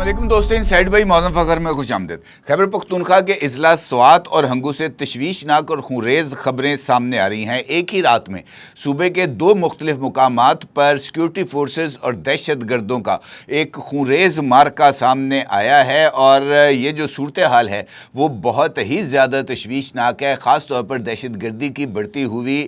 अस्सलामुअलैकुम दोस्तों, inside by Mauzam Fakhar में खुशामदीद। खैबर पख्तूनख्वा के अजला स्वात और हंगू से तशवीशनाक और खूनरेज़ खबरें सामने आ रही हैं। एक ही रात में सूबे के दो मुख्तलिफ मुकामात पर सिक्योरिटी फोर्सेस और दहशत गर्दों का एक खूनरेज़ मार्का सामने आया है और ये जो सूरत हाल है वो बहुत ही ज़्यादा तशवीशनाक है, ख़ास तौर पर दहशत गर्दी की बढ़ती हुई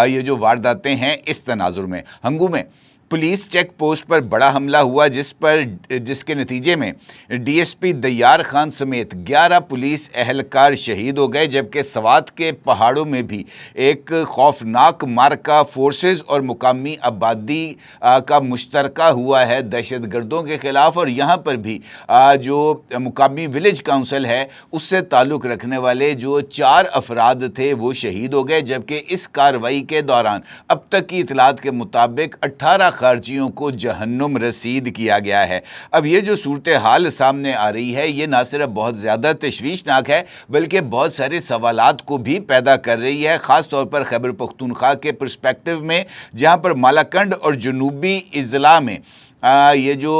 ये जो वारदातें हैं इस तनाजुर में। हंगू में पुलिस चेक पोस्ट पर बड़ा हमला हुआ जिसके नतीजे में डीएसपी दयार खान समेत 11 पुलिस एहलकार शहीद हो गए, जबकि सवात के पहाड़ों में भी एक खौफनाक मार्का फोर्सेस और मुकामी आबादी का मुश्तरका हुआ है दहशत गर्दों के ख़िलाफ़। और यहाँ पर भी जो मुकामी विलेज काउंसिल है उससे ताल्लुक़ रखने वाले जो 4 अफराद थे वो शहीद हो गए, जबकि इस कार्रवाई के दौरान अब तक की इतलात के मुताबिक 18 खारजियों को जहन्नुम रसीद किया गया है। अब ये जो सूरत हाल सामने आ रही है ये ना सिर्फ बहुत ज़्यादा तशवीशनाक है बल्कि बहुत सारे सवालात को भी पैदा कर रही है, ख़ास तौर पर खैबर पख्तूनख्वा के पर्सपेक्टिव में, जहाँ पर मालाकंड और जनूबी अजला में ये जो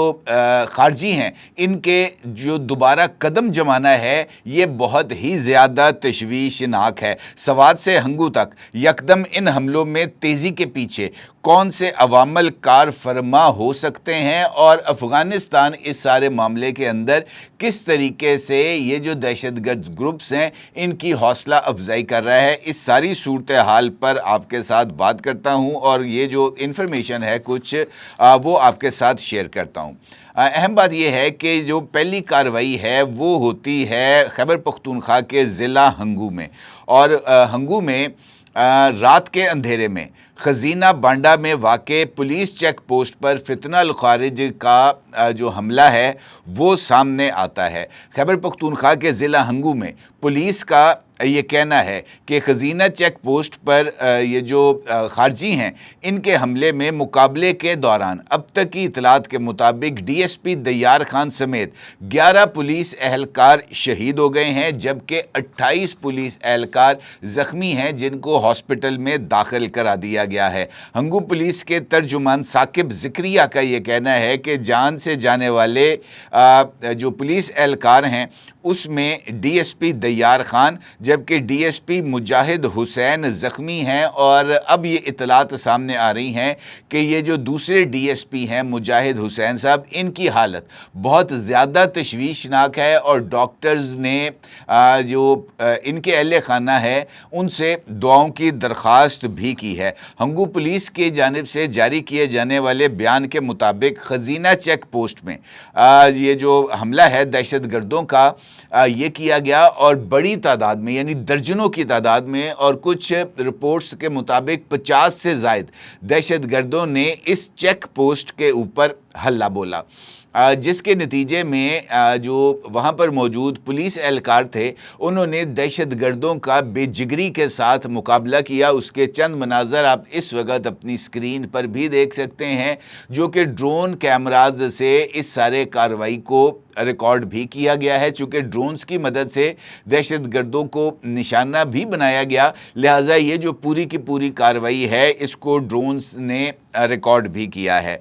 खारजी हैं इनके जो दोबारा कदम जमाना है ये बहुत ही ज़्यादा तशवीशनाक है। सवात से हंगू तक यकदम इन हमलों में तेज़ी के पीछे कौन से अवामल कार फरमा हो सकते हैं और अफ़गानिस्तान इस सारे मामले के अंदर किस तरीके से ये जो दहशतगर्द ग्रुप्स हैं इनकी हौसला अफजाई कर रहा है, इस सारी सूरत हाल पर आपके साथ बात करता हूं और ये जो इन्फॉर्मेशन है कुछ वो आपके साथ शेयर करता हूं। अहम बात यह है कि जो पहली कार्रवाई है वो होती है खैबर पख्तूनख्वा के ज़िला हंगू में, और हंगू में रात के अंधेरे में खजीना बांडा में वाक़े पुलिस चेक पोस्ट पर फितना अल खारिज का जो हमला है वो सामने आता है। खैबर पख्तूनख्वा के ज़िला हंगू में पुलिस का ये कहना है कि खजीना चेक पोस्ट पर ये जो खारजी हैं इनके हमले में मुकाबले के दौरान अब तक की इतलात के मुताबिक डीएसपी दयार खान समेत 11 पुलिस एहलकार शहीद हो गए हैं, जबकि 28 पुलिस एहलकार ज़ख्मी हैं जिनको हॉस्पिटल में दाखिल करा दिया गया है। हंगू पुलिस के तर्जुमान साकिब ज़िक्रिया का ये कहना है कि जान से जाने वाले जो पुलिस एहलकार हैं उसमें डीएसपी दयार खान जबकि डीएसपी मुजाहिद हुसैन ज़ख्मी हैं। और अब ये इतलात सामने आ रही हैं कि ये जो दूसरे डीएसपी हैं मुजाहिद हुसैन साहब, इनकी हालत बहुत ज़्यादा तशवीशनाक है और डॉक्टर्स ने जो इनके अहले खाना है उनसे दुआओं की दरख्वास्त भी की है। हंगू पुलिस की जानिब से जारी किए जाने वाले बयान के मुताबिक खजीना चेक पोस्ट में ये जो हमला है दहशत गर्दों का ये किया गया और बड़ी तादाद में यानी दर्जनों की तादाद में, और कुछ रिपोर्ट्स के मुताबिक 50 से ज़ायद दहशत गर्दों ने इस चेक पोस्ट के ऊपर हल्ला बोला, जिसके नतीजे में जो वहाँ पर मौजूद पुलिस एहलकार थे उन्होंने दहशत गर्दों का बेजिगरी के साथ मुकाबला किया। उसके चंद मनाज़र आप इस वक्त अपनी स्क्रीन पर भी देख सकते हैं, जो कि ड्रोन कैमराज से इस सारे कार्रवाई को रिकॉर्ड भी किया गया है। चूँकि ड्रोन्स की मदद से दहशत गर्दों को निशाना भी बनाया गया, लिहाजा ये जो पूरी की पूरी कार्रवाई है इसको ड्रोन्स ने रिकॉर्ड भी किया है।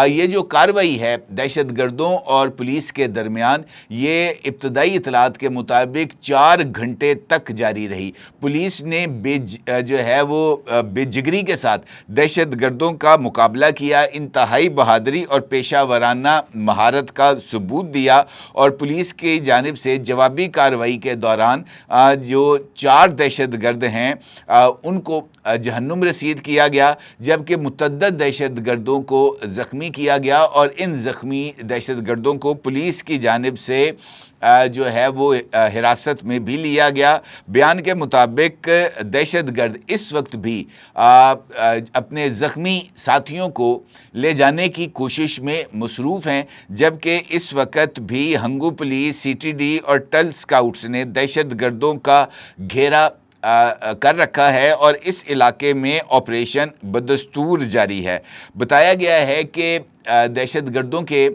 ये जो कार्रवाई है दहशत गर्दों और पुलिस के दरमियान ये इब्तदाई इतलात के मुताबिक 4 घंटे तक जारी रही। पुलिस ने जो है वो बेजिगरी के साथ दहशत गर्दों का मुकाबला किया, इंतहाई बहादुरी और पेशा वराना महारत का सबूत दिया और पुलिस की जानिब से जवाबी कार्रवाई के दौरान जो 4 दहशत गर्द हैं उनको जहन्नुम रसीद किया गया, जबकि मुतअद्दिद दहशत गर्दों को ज़ख्मी किया गया और इन ज़ख्मी दहशत गर्दों को पुलिस की जानिब से जो है वो हिरासत में भी लिया गया। बयान के मुताबिक दहशत गर्द इस वक्त भी अपने ज़ख्मी साथियों को ले जाने की कोशिश में मसरूफ़ हैं, जबकि इस वक्त भी हंगू पुलिस, सीटीडी और टल स्काउट्स ने दहशत गर्दों का घेरा कर रखा है और इस इलाके में ऑपरेशन बदस्तूर जारी है। बताया गया है कि दहशत गर्दों के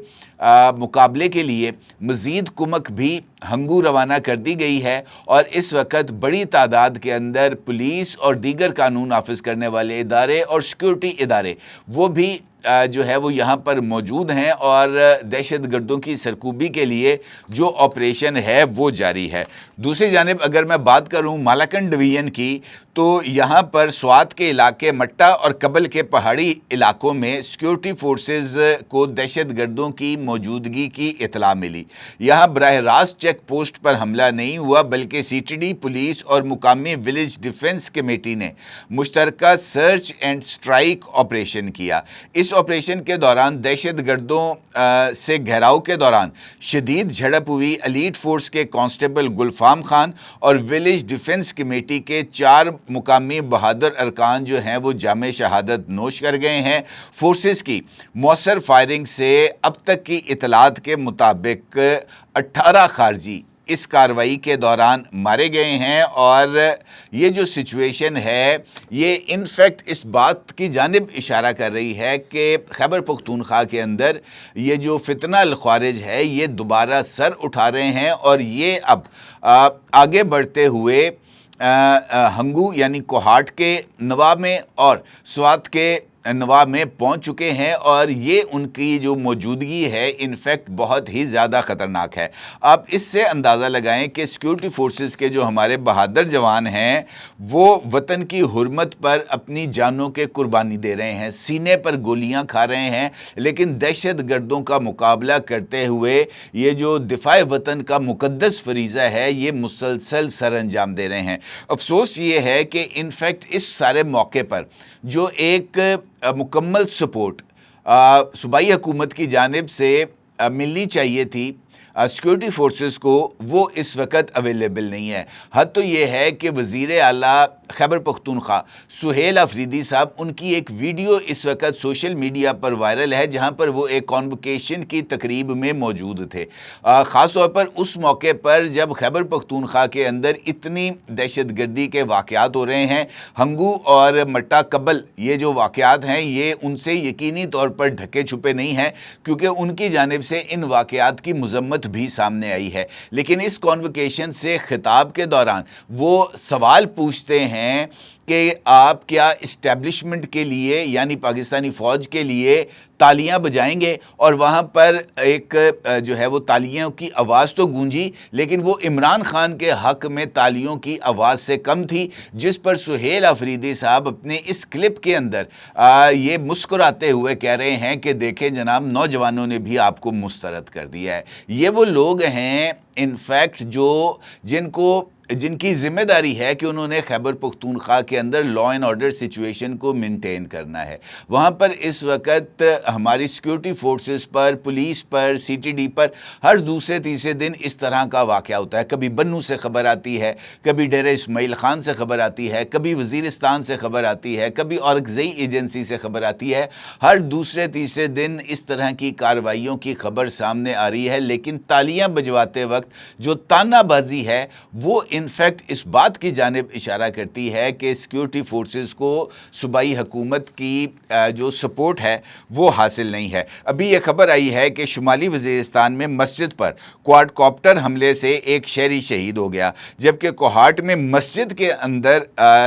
मुकाबले के लिए मज़ीद कुमक भी हंगू रवाना कर दी गई है और इस वक्त बड़ी तादाद के अंदर पुलिस और दीगर कानून नाफिज करने वाले इदारे और सिक्योरिटी इदारे वो भी जो है वो यहाँ पर मौजूद हैं और दहशत गर्दों की सरकूबी के लिए जो ऑपरेशन है वो जारी है। दूसरी जानिब अगर मैं बात करूँ मालाकंड डिवीज़न की, तो यहाँ पर स्वात के इलाके मट्टा और कबल के पहाड़ी इलाकों में सिक्योरिटी फोर्सेस को दहशत गर्दों की मौजूदगी की इतला मिली। यहाँ बराह रास्त चेक पोस्ट पर हमला नहीं हुआ बल्कि सीटीडी पुलिस और मुकामी विलेज डिफेंस कमेटी ने मुश्तरका सर्च एंड स्ट्राइक ऑपरेशन किया। इस ऑपरेशन के दौरान दहशत गर्दों से घेराव के दौरान शदीद झड़प हुई। एलीट फोर्स के कांस्टेबल गुलफाम खान और विलेज डिफेंस कमेटी के 4 मुकामी बहादुर अरकान जो हैं वो जामे शहादत नोश कर गए हैं। फोर्सेस की मौसर फायरिंग से अब तक की इतलात के मुताबिक 18 खारजी इस कार्रवाई के दौरान मारे गए हैं और ये जो सिचुएशन है ये इनफैक्ट इस बात की जानिब इशारा कर रही है कि खैबर पख्तूनख्वा के अंदर ये जो फितना अल ख्वारिज है ये दोबारा सर उठा रहे हैं और ये अब आगे बढ़ते हुए हंगू यानी कोहाट के नवाब में और स्वात के नवाब में पहुंच चुके हैं और ये उनकी जो मौजूदगी है इनफैक्ट बहुत ही ज़्यादा ख़तरनाक है। आप इससे अंदाज़ा लगाएं कि सिक्योरिटी फोर्सेस के जो हमारे बहादुर जवान हैं वो वतन की हुर्मत पर अपनी जानों के कुर्बानी दे रहे हैं, सीने पर गोलियां खा रहे हैं, लेकिन दहशत गर्दों का मुकाबला करते हुए ये जो दिफा वतन का मुकद्दस फरीज़ा है ये मुसलसल सर अंजाम दे रहे हैं। अफसोस ये है कि इनफैक्ट इस सारे मौके पर जो एक मुकम्मल सपोर्ट सूबाई हुकूमत की जानिब से मिलनी चाहिए थी सिक्योरिटी फोर्सेस को, वो इस वक्त अवेलेबल नहीं है। हद तो ये है कि वज़ीर आला खैबर पख्तूनख्वा सुहेल अफरीदी साहब, उनकी एक वीडियो इस वक्त सोशल मीडिया पर वायरल है जहां पर वो एक कॉन्वोकेशन की तकरीब में मौजूद थे। ख़ास तौर पर उस मौके पर जब खैबर पख्तूनख्वा के अंदर इतनी दहशत गर्दी के वाक़यात हो रहे हैं, हंगू और मट्टा कबल ये जो वाक़यात हैं ये उनसे यकीनी तौर पर ढके छुपे नहीं हैं क्योंकि उनकी जानिब से इन वाक़यात की मज़म्मत भी सामने आई है। लेकिन इस कॉन्वोकेशन से खिताब के दौरान वो सवाल पूछते हैं कि आप क्या इस्टेब्लिशमेंट के लिए यानी पाकिस्तानी फ़ौज के लिए तालियां बजाएंगे, और वहाँ पर एक जो है वो तालियों की आवाज़ तो गूंजी लेकिन वो इमरान खान के हक़ में तालियों की आवाज़ से कम थी, जिस पर सुहेल अफरीदी साहब अपने इस क्लिप के अंदर ये मुस्कुराते हुए कह रहे हैं कि देखें जनाब, नौजवानों ने भी आपको मुस्तरद कर दिया है। ये वो लोग हैं इनफैक्ट जो जिनकी ज़िम्मेदारी है कि उन्होंने खैबर पख्तूनख्वा के अंदर लॉ एंड ऑर्डर सिचुएशन को मेंटेन करना है। वहाँ पर इस वक्त हमारी सिक्योरिटी फोर्सेस पर, पुलिस पर, सीटीडी पर हर दूसरे तीसरे दिन इस तरह का वाक़या होता है। कभी बन्नू से ख़बर आती है, कभी डेरा इस्माइल ख़ान से ख़बर आती है, कभी वज़ीरिस्तान से ख़बर आती है, कभी औरकज़ई एजेंसी से ख़बर आती है। हर दूसरे तीसरे दिन इस तरह की कार्रवाइयों की खबर सामने आ रही है, लेकिन तालियाँ बजवाते वक्त जो तानाबाजी है वो इनफैक्ट इस बात की जानिब इशारा करती है कि सिक्योरिटी फोर्सेस को सूबाई हुकूमत की जो सपोर्ट है वो हासिल नहीं है। अभी ये खबर आई है कि शुमाली वज़ीरिस्तान में मस्जिद पर क्वाडकॉप्टर हमले से एक शहरी शहीद हो गया, जबकि कोहाट में मस्जिद के अंदर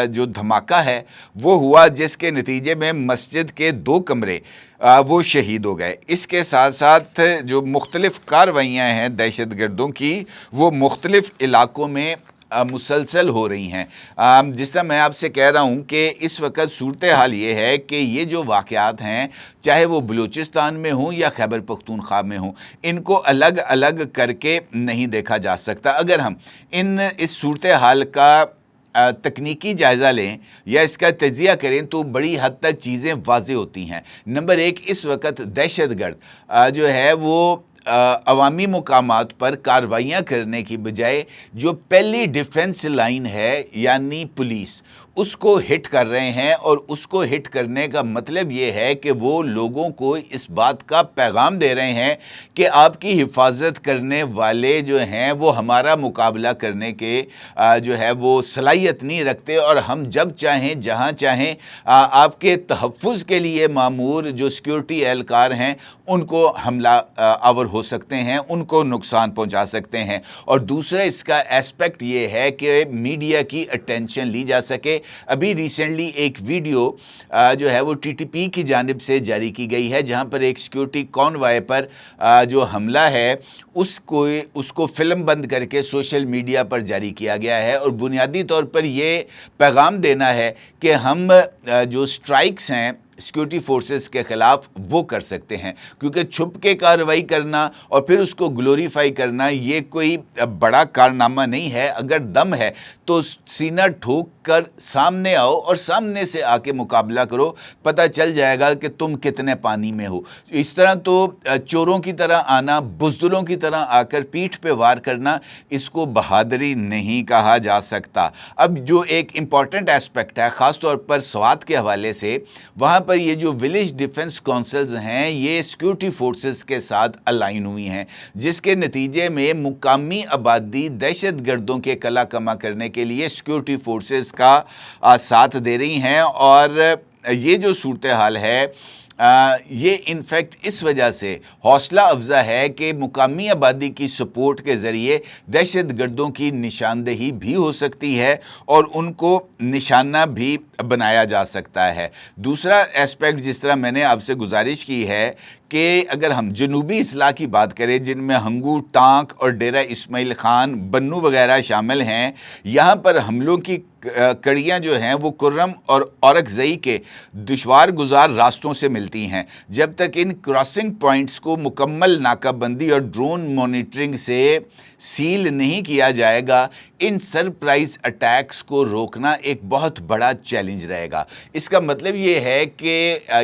जो धमाका है वो हुआ, जिसके नतीजे में मस्जिद के 2 कमरे वो शहीद हो गए। इसके साथ साथ जो मुख्तलिफ़ कार्रवाइयाँ हैं दहशत गर्दों की वो मुख्तलिफ़ इलाकों में मुसलसल हो रही हैं। जिस तरह मैं आपसे कह रहा हूँ कि इस वक्त सूरत हाल ये है कि ये जो वाक़यात हैं चाहे वो बलूचिस्तान में हों या खैबर पख्तूनख्वा में हों, इनको अलग अलग करके नहीं देखा जा सकता। अगर हम इस सूरत हाल का तकनीकी जायज़ा लें या इसका तजिया करें तो बड़ी हद तक चीज़ें वाज़े होती हैं। नंबर 1, इस वक्त दहशतगर्द जो है वो अवामी मुकामात पर कार्रवाइयाँ करने की बजाय जो पहली डिफेंस लाइन है यानी पुलिस, उसको हिट कर रहे हैं, और उसको हिट करने का मतलब ये है कि वो लोगों को इस बात का पैगाम दे रहे हैं कि आपकी हिफाजत करने वाले जो हैं वो हमारा मुकाबला करने के जो है वो सलाहियत नहीं रखते, और हम जब चाहें जहां चाहें आपके तहफ़्फ़ुज़ के लिए मामूर जो सिक्योरिटी एहलकार हैं उनको हमला आवर हो सकते हैं, उनको नुकसान पहुंचा सकते हैं। और दूसरा इसका एस्पेक्ट ये है कि मीडिया की अटेंशन ली जा सके। अभी रिसेंटली एक वीडियो जो है वो टीटीपी की जानिब से जारी की गई है, जहां पर एक सिक्योरिटी कॉन्वॉय पर जो हमला है उसको फिल्म बंद करके सोशल मीडिया पर जारी किया गया है, और बुनियादी तौर पर ये पैगाम देना है कि हम जो स्ट्राइक्स हैं सिक्योरिटी फोर्सेस के ख़िलाफ़ वो कर सकते हैं, क्योंकि छुप के कार्रवाई करना और फिर उसको ग्लोरीफाई करना ये कोई बड़ा कारनामा नहीं है। अगर दम है तो सीना ठोक कर सामने आओ और सामने से आके मुकाबला करो, पता चल जाएगा कि तुम कितने पानी में हो। इस तरह तो चोरों की तरह आना, बुज़दिलों की तरह आकर पीठ पे वार करना, इसको बहादुरी नहीं कहा जा सकता। अब जो एक इम्पॉर्टेंट एस्पेक्ट है ख़ास तौर पर स्वात के हवाले से, वहाँ पर ये जो विलेज डिफेंस काउंसिल्स हैं ये सिक्योरिटी फोर्सेस के साथ अलाइन हुई हैं, जिसके नतीजे में मुकामी आबादी दहशत गर्दों के कला कमा करने के लिए सिक्योरिटी फोर्सेस का साथ दे रही हैं। और ये जो सूरत हाल है ये इनफैक्ट इस वजह से हौसला अफजा है कि मुकामी आबादी की सपोर्ट के ज़रिए दहशत गर्दों की निशानदेही भी हो सकती है और उनको निशाना भी बनाया जा सकता है। दूसरा एस्पेक्ट जिस तरह मैंने आपसे गुजारिश की है कि अगर हम जनूबी अजला की बात करें, जिनमें हंगू, टांक और डेरा इस्माइल ख़ान, बन्नू वगैरह शामिल हैं, यहाँ पर हमलों की कड़ियाँ जो हैं वो कुर्रम और औरकज़ई के दुश्वार गुजार रास्तों से मिलती हैं। जब तक इन क्रॉसिंग पॉइंट्स को मुकम्मल नाकाबंदी और ड्रोन मॉनिटरिंग से सील नहीं किया जाएगा, इन सरप्राइज़ अटैक्स को रोकना एक बहुत बड़ा चैलेंज रहेगा। इसका मतलब ये है कि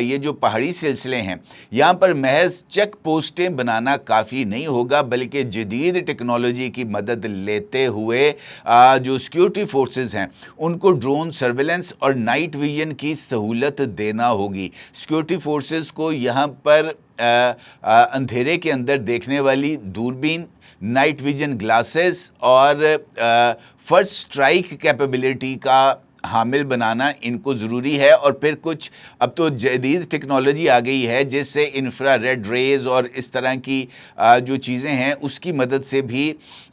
ये जो पहाड़ी सिलसिले हैं यहाँ पर महज चेक पोस्टें बनाना काफ़ी नहीं होगा, बल्कि जदीद टेक्नोलॉजी की मदद लेते हुए जो सिक्योरिटी फोर्सेस हैं उनको ड्रोन सर्वेलेंस और नाइट विजन की सहूलत देना होगी। सिक्योरिटी फोर्सेस को यहाँ पर अंधेरे के अंदर देखने वाली दूरबीन, नाइट विजन ग्लासेस और फर्स्ट स्ट्राइक कैपेबिलिटी का हामिल बनाना इनको ज़रूरी है। और फिर कुछ अब तो जदीद टेक्नोलॉजी आ गई है जिससे इंफ्रारेड रेज़ और इस तरह की जो चीज़ें हैं उसकी मदद से भी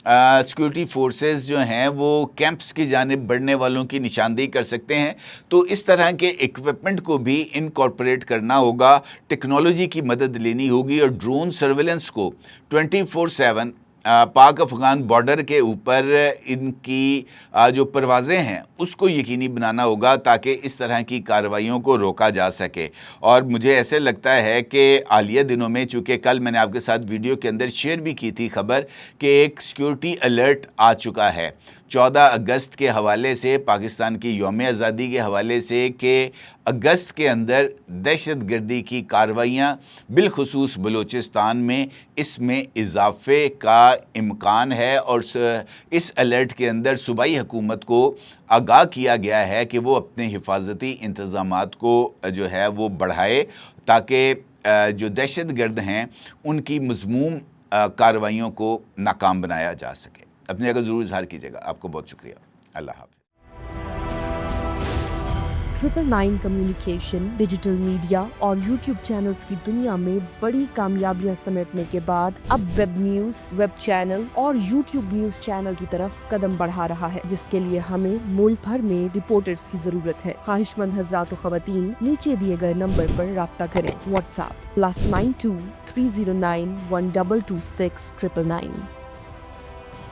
सिक्योरिटी फोर्सेस जो हैं वो कैंप्स की जानिब बढ़ने वालों की निशानदेही कर सकते हैं। तो इस तरह के इक्विपमेंट को भी इनकॉर्पोरेट करना होगा, टेक्नोलॉजी की मदद लेनी होगी, और ड्रोन सर्वेलेंस को 24/7 पाक अफ़गान बॉर्डर के ऊपर इनकी जो परवाज़ें हैं उसको यकीनी बनाना होगा ताकि इस तरह की कार्रवाइयों को रोका जा सके। और मुझे ऐसे लगता है कि हालिया दिनों में, चूँकि कल मैंने आपके साथ वीडियो के अंदर शेयर भी की थी खबर कि एक सिक्योरिटी अलर्ट आ चुका है 14 अगस्त के हवाले से, पाकिस्तान की यौम आज़ादी के हवाले से, कि अगस्त के अंदर दहशत गर्दी की कार्रवाइयाँ बिलखुसूस बलूचिस्तान में इसमें इजाफ़े का इम्कान है। और इस अलर्ट के अंदर सूबाई हुकूमत को आगाह किया गया है कि वो अपने हिफाजती इंतज़ामात को जो है वो बढ़ाए ताकि जो दहशत गर्द हैं उनकी मज़मूम कार्रवाइयों को नाकाम बनाया जा सके। अपनी जगह ज़रूर इज़हार कीजिएगा। आपको बहुत शुक्रिया। अल्लाह हाफ़िज़। 999 कम्युनिकेशन, डिजिटल मीडिया और यूट्यूब चैनल्स की दुनिया में बड़ी कामयाबियां समेटने के बाद अब वेब न्यूज, वेब चैनल और यूट्यूब न्यूज चैनल की तरफ कदम बढ़ा रहा है, जिसके लिए हमें मुल्क भर में रिपोर्टर्स की जरूरत है। ख्वाहिशमंद हज़रात व ख़वातीन नीचे दिए गए नंबर पर राब्ता करें। व्हाट्सएप +92 309 1226 999।